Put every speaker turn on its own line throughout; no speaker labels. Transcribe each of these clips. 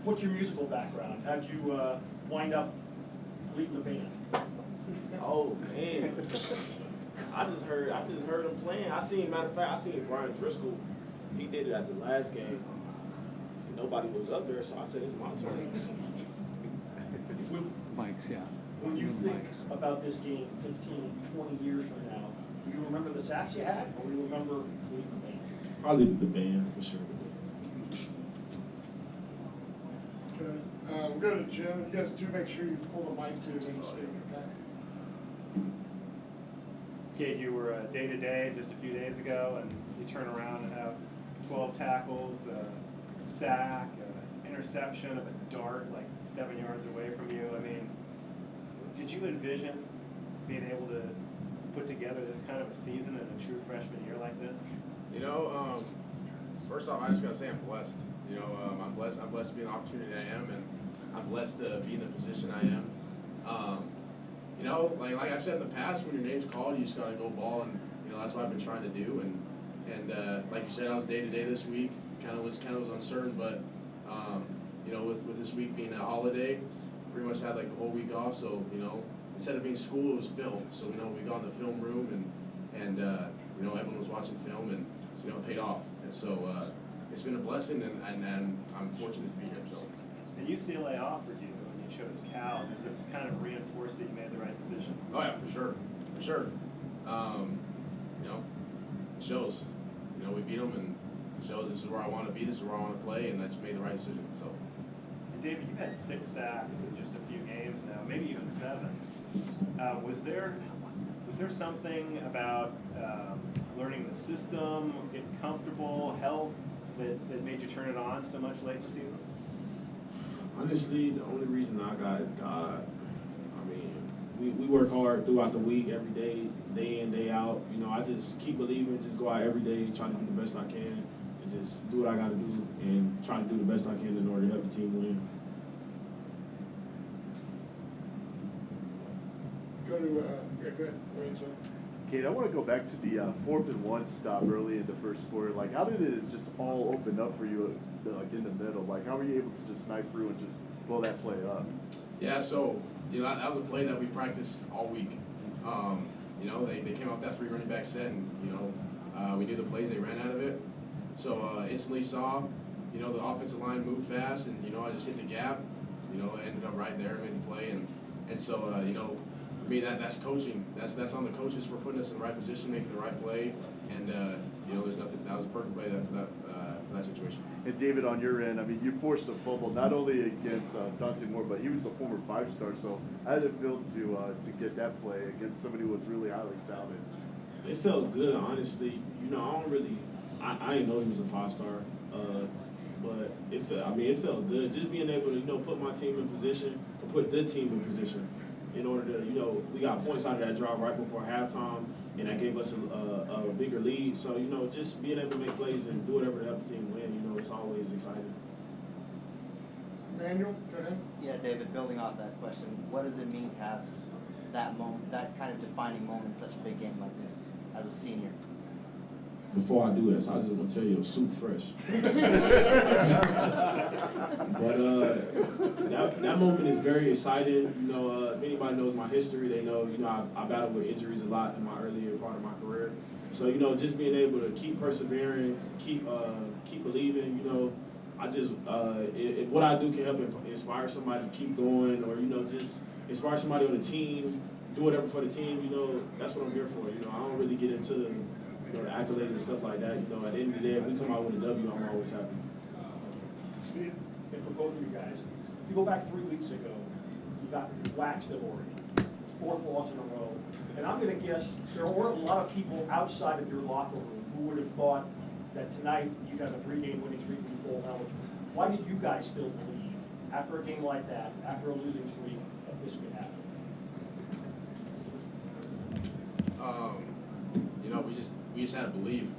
What's your musical background? How'd you wind up leading the band?
Oh man, I just heard him playing. Matter of fact, I seen Brian Driscoll. He did it at the last game. And nobody was up there, so I said it's my turn.
Mike's, yeah.
When you think
Mike's.
about this game 15, 20 years from now, do you remember the sacks you had, or do you remember leading the band?
Probably the band for sure.
Okay, we'll go to Jim. You guys do make sure you pull the mic too when you speak, okay?
Kate, you were day-to-day just a few days ago, and you turn around and have 12 tackles, a sack, an interception of a dart like 7 yards away from you. I mean, did you envision being able to put together this kind of a season in a true freshman year like this?
You know, first off, I just gotta say I'm blessed. You know, I'm blessed to be in the opportunity I am, and I'm blessed to be in the position I am. You know, like I've said in the past, when your name's called, you just gotta go ball, and you know that's what I've been trying to do. And like you said, I was day to day this week. Kind of was uncertain, but you know, with this week being a holiday, pretty much had like the whole week off. So you know, instead of being school, it was film. So you know, we got in the film room, and you know, everyone was watching film, and you know, it paid off. And so it's been a blessing, and I'm fortunate to be here. So.
And UCLA offered you, and you chose Cal. Does this kind of reinforce that you made the right decision?
Oh yeah, for sure. You know, it shows. You know, we beat them, and it shows this is where I want to be. This is where I want to play, and I just made the right decision. So.
And David, you've had 6 sacks in just a few games now, maybe even 7. Was there something about learning the system, getting comfortable, health, that made you turn it on so much late in the season?
Honestly, the only reason I got is God. I mean, we work hard throughout the week, every day in, day out. You know, I just keep believing, just go out every day, try to do the best I can, and just do what I got to do, and try to do the best I can in order to help the team win.
Go to, yeah, go ahead. Go ahead, sir.
Kate, I want to go back to the 4th and 1 stop early in the first quarter. Like, how did it just all open up for you, like in the middle? Like, how were you able to just snipe through and just blow that play up?
Yeah, so you know that was a play that we practiced all week. You know, they came off that 3 running back set, and you know we knew the plays, they ran out of it. So instantly saw, you know, the offensive line move fast, and you know I just hit the gap. You know, I ended up right there, made the play, and so you know. For me, that's coaching. That's on the coaches for putting us in the right position, making the right play, and you know, there's nothing. That was a perfect play for that situation.
And David, on your end, I mean, you forced a fumble not only against Dante Moore, but he was a former 5-star. So how did it feel to get that play against somebody who was really highly talented?
It felt good, honestly. You know, I didn't know he was a 5-star, but it felt good. Just being able to, you know, put my team in position, or put the team in position. In order to, you know, we got points out of that drive right before halftime, and that gave us a bigger lead. So, you know, just being able to make plays and do whatever to help the team win, you know, it's always exciting.
Manuel, go ahead.
Yeah, David, building off that question, what does it mean to have that moment, that kind of defining moment in such a big game like this as a senior?
Before I do this, I just want to tell you, soup fresh. But that moment is very exciting. You know, if anybody knows my history, they know, you know, I battled with injuries a lot in my earlier part of my career. So, you know, just being able to keep persevering, keep believing, you know, I just, if what I do can help inspire somebody to keep going, or, you know, just inspire somebody on the team, do whatever for the team, you know, that's what I'm here for. You know, I don't really get into the accolades and stuff like that. You know, at the end of the day, if we come out with a W, I'm always happy.
Steve.
And for both of you guys, if you go back 3 weeks ago, you got waxed at Oregon. It's 4th loss in a row. And I'm going to guess there weren't a lot of people outside of your locker room who would have thought that tonight you'd have a 3-game winning streak and be bowl eligible. Why did you guys still believe, after a game like that, after a losing streak, that this could happen?
You know, we just had to believe.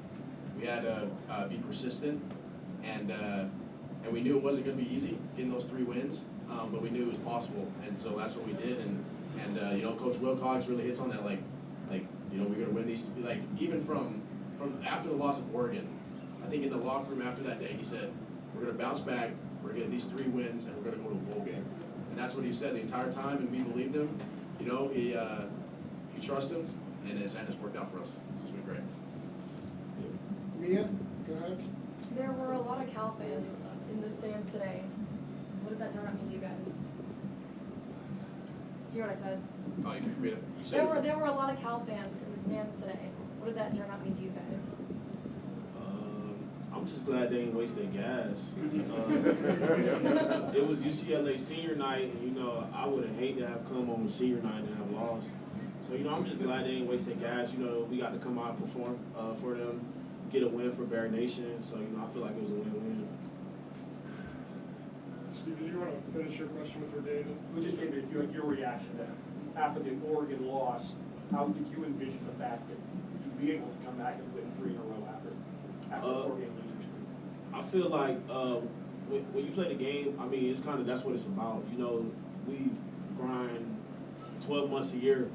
We had to be persistent, and we knew it wasn't going to be easy getting those 3 wins, but we knew it was possible, and so that's what we did. And you know, Coach Wilcox really hits on that, like you know, we're going to win these. Like even from after the loss of Oregon, I think in the locker room after that day, he said, we're gonna bounce back, we're gonna get these 3 wins, and we're gonna go to a bowl game. And that's what he said the entire time, and we believed him. You know, he trusted us, and it's worked out for us. It's been great.
Mia, go ahead.
There were a lot of Cal fans in the stands today. What did that turn out mean to you guys? Hear what I said?
Oh, you can repeat it. You said
There were a lot of Cal fans in the stands today. What did that turn out mean to you guys?
I'm just glad they didn't waste their gas. It was UCLA senior night, and you know, I would have hated to have come on senior night and have lost. So, you know, I'm just glad they didn't waste their gas. You know, we got to come out and perform for them, get a win for Bear Nation. So, you know, I feel like it was a win-win.
Steve, did you want to finish your question with her, David?
We just gave your reaction to that. After the Oregon loss, how did you envision the fact that you'd be able to come back and win 3 in a row after a 4-game losing streak?
I feel like when you play the game, I mean, it's kind of, that's what it's about. You know, we grind 12 months a year,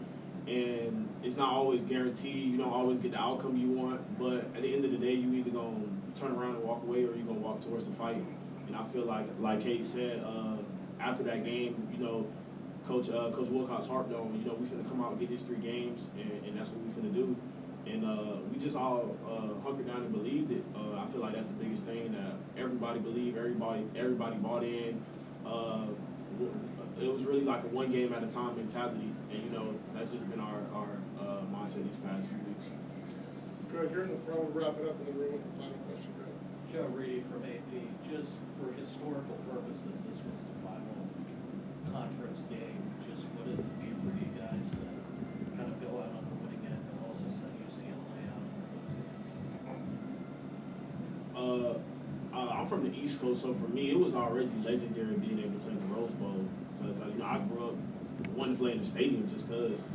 and it's not always guaranteed. You don't always get the outcome you want, but at the end of the day, you either going to turn around and walk away, or you're going to walk towards the fight. And I feel like Kate said, after that game, you know, Coach Wilcox harped on, you know, we finna come out and get these 3 games, and that's what we finna do. And we just all hunkered down and believed it. I feel like that's the biggest thing, that everybody believed, everybody bought in. It was really like a 1 game at a time mentality, and you know, that's just been our mindset these past few weeks.
Good, here in the front, we'll wrap it up in the room with the final question. Go ahead.
Joe Reedy from AP, just for historical purposes, this was the final conference game. Just what does it mean for you guys to kind of go out on the winning end, but also send UCLA out on the losing end?
I'm from the East Coast, so for me, it was already legendary being able to play in the Rose Bowl, because you know, I grew up wanting to play in the stadium just because.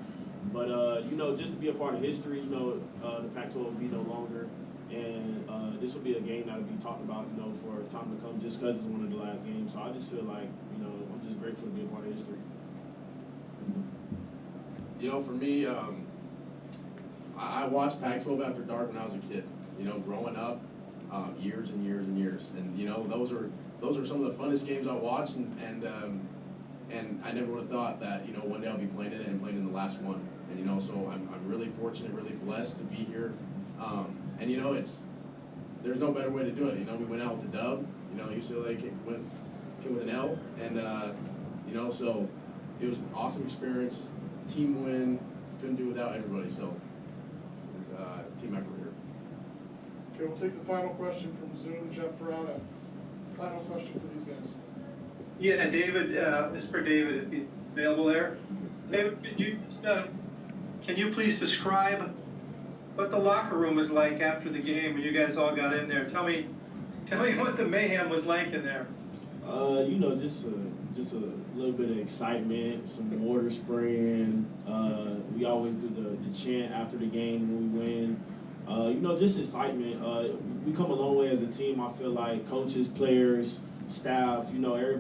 But you know, just to be a part of history, you know, the Pac-12 will be no longer, and this will be a game that will be talked about, you know, for time to come, just because it's one of the last games. So I just feel like, you know, I'm just grateful to be a part of history.
You know, for me, I watched Pac-12 After Dark when I was a kid. You know, growing up, years and years and years, and you know, those are some of the funnest games I watched, and I never would have thought that, you know, one day I'll be playing in it and playing in the last one. And you know, so I'm really fortunate, really blessed to be here. And you know, there's no better way to do it. You know, we went out with the dub. You know, UCLA came with an L, and you know, so it was an awesome experience. Team win, couldn't do it without everybody. So it's a team effort here.
Okay, we'll take the final question from Zoom. Jeff Ferrata. Final question for these guys.
Yeah, David, this is for David, if he's available there. David, can you please describe what the locker room was like after the game when you guys all got in there? Tell me what the mayhem was like in there.
You know, just a little bit of excitement, some water spraying. We always do the chant after the game when we win. You know, just excitement. We come a long way as a team. I feel like coaches, players, staff, you know, everybody.